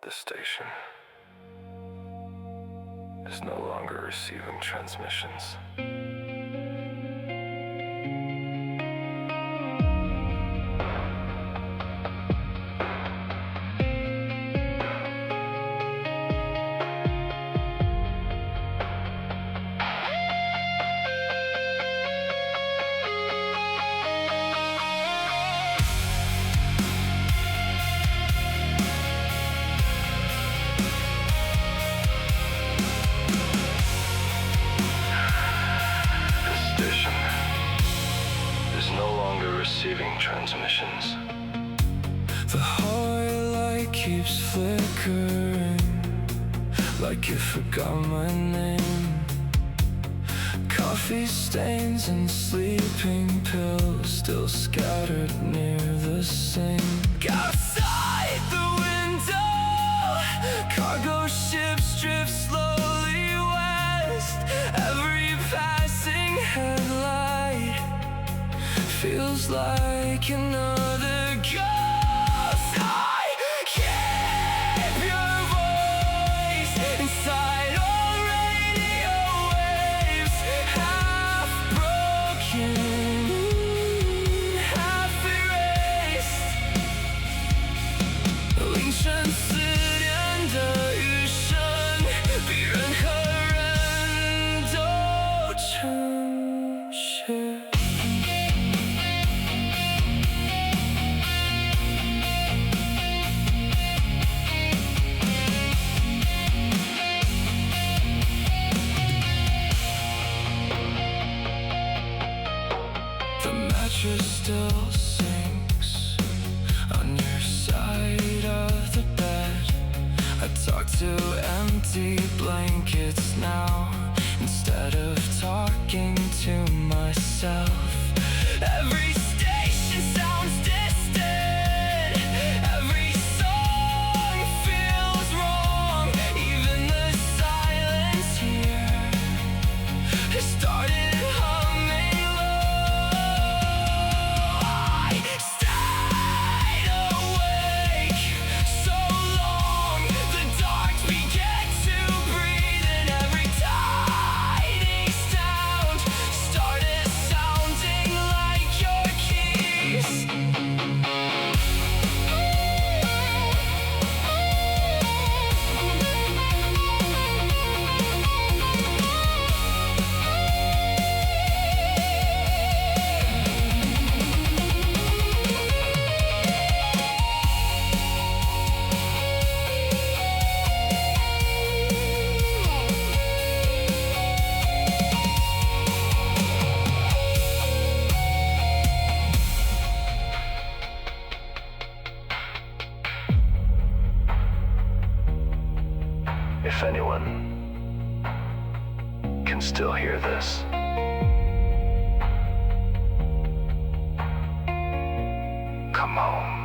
The station is no longer receiving transmissions. Receiving transmissions. The hallway light keeps flickering, like you forgot my name. Coffee stains and sleeping pills still scattered near the sink. Outside the window, cargo ships drift slowly west. Every passing headlight feels like another ghost. I keep your voice inside all radio waves, half broken, half erased. 凌晨4点的雨声，比任何人都诚实。Mattress still sinks on your side of the bed. I talk to empty blankets now instead of talking to myself. Every station sounds distant. Every song feels wrong. Even the silence here has started If anyone can still hear this, come home.